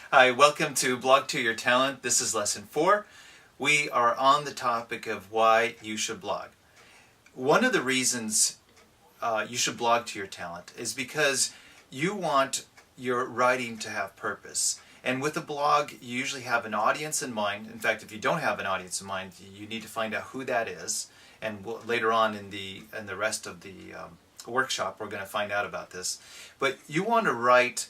Hi, welcome to Blog to Your Talent. This is lesson 4. We are on the topic of why you should blog. One of the reasons you should blog to your talent is because you want your writing to have purpose. And with a blog, you usually have an audience in mind. In fact, if you don't have an audience in mind, you need to find out who that is. And later on in the rest of the workshop, we're going to find out about this. But you want to write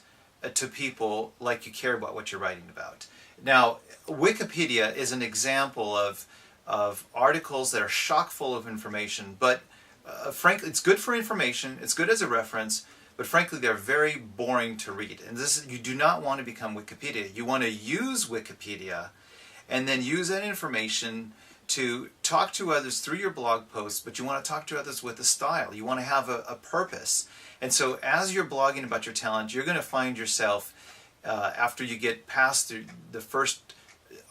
to people like you care about what you're writing about. Now, Wikipedia is an example of articles that are chock full of information, but frankly, it's good for information, it's good as a reference, but frankly, they're very boring to read. And you do not want to become Wikipedia. You want to use Wikipedia and then use that information to talk to others through your blog posts, but you want to talk to others with a style. You want to have a purpose. And so as you're blogging about your talent, you're going to find yourself, after you get past the first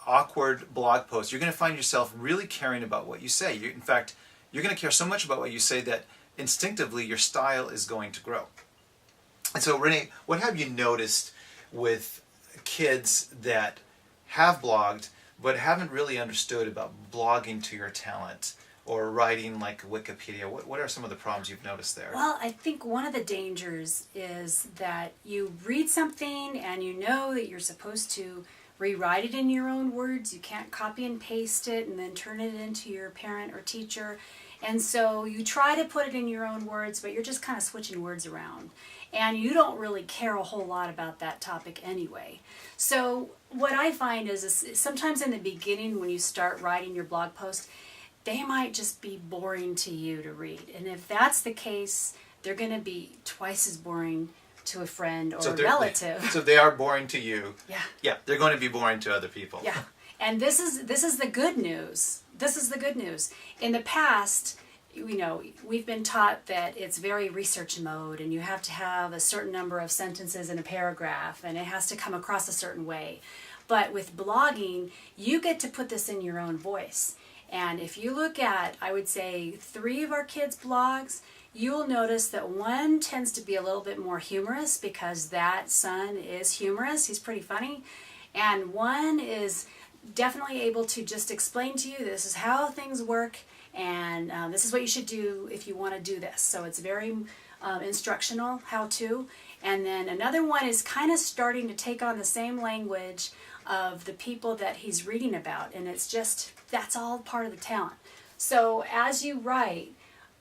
awkward blog post, you're going to find yourself really caring about what you say. In fact, you're going to care so much about what you say that instinctively your style is going to grow. And so, Renee, what have you noticed with kids that have blogged but haven't really understood about blogging to your talent or writing like Wikipedia? What are some of the problems you've noticed there? Well, I think one of the dangers is that you read something and you know that you're supposed to rewrite it in your own words. You can't copy and paste it and then turn it into your parent or teacher. And so you try to put it in your own words, but you're just kind of switching words around. And you don't really care a whole lot about that topic anyway. So what I find is sometimes in the beginning when you start writing your blog post, they might just be boring to you to read. And if that's the case, they're going to be twice as boring to a friend or a relative. So they are boring to you. Yeah. Yeah, they're going to be boring to other people. Yeah. And this is the good news. This is the good news. In the past, we've been taught that it's very research mode and you have to have a certain number of sentences in a paragraph and it has to come across a certain way. But with blogging, you get to put this in your own voice. And if you look at, I would say, 3 of our kids' blogs, you will notice that one tends to be a little bit more humorous because that son is humorous. He's pretty funny. And one is definitely able to just explain to you this is how things work and this is what you should do if you want to do this. So it's very instructional, how-to. And then another one is kind of starting to take on the same language of the people that he's reading about. And it's just, that's all part of the talent. So as you write,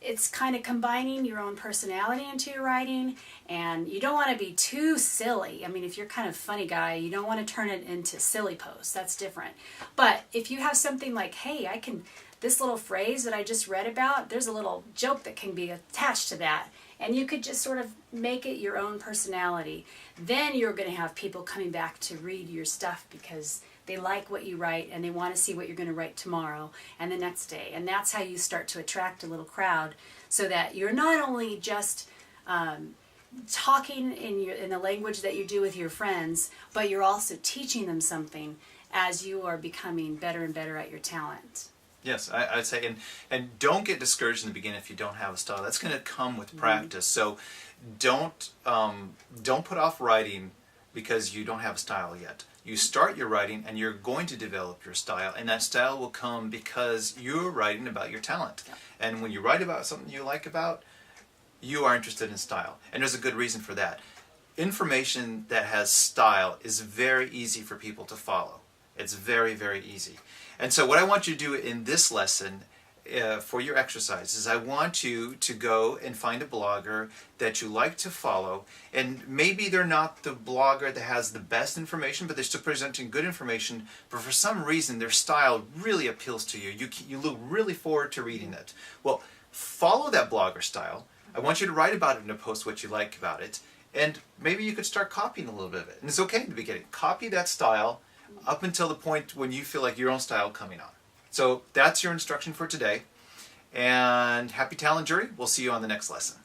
it's kind of combining your own personality into your writing, and you don't want to be too silly. I mean, if you're kind of a funny guy, you don't want to turn it into silly posts. That's different. But if you have something like, hey, this little phrase that I just read about, there's a little joke that can be attached to that, and you could just sort of make it your own personality. Then you're going to have people coming back to read your stuff because they like what you write and they want to see what you're going to write tomorrow and the next day. And that's how you start to attract a little crowd, so that you're not only just talking in the language that you do with your friends, but you're also teaching them something as you are becoming better and better at your talent. Yes, I'd say, and don't get discouraged in the beginning if you don't have a style. That's going to come with practice. So don't put off writing because you don't have a style yet. You start your writing and you're going to develop your style, and that style will come because you're writing about your talent. Yeah. And when you write about something you like about, you are interested in style. And there's a good reason for that. Information that has style is very easy for people to follow. It's very, very easy. And so what I want you to do in this lesson for your exercise is I want you to go and find a blogger that you like to follow, and maybe they're not the blogger that has the best information, but they're still presenting good information, but for some reason their style really appeals to you. You look really forward to reading it. Well, follow that blogger style. I want you to write about it in a post what you like about it, and maybe you could start copying a little bit of it. And it's okay in the beginning. Copy that style up until the point when you feel like your own style coming on. So that's your instruction for today. And happy talent jury. We'll see you on the next lesson.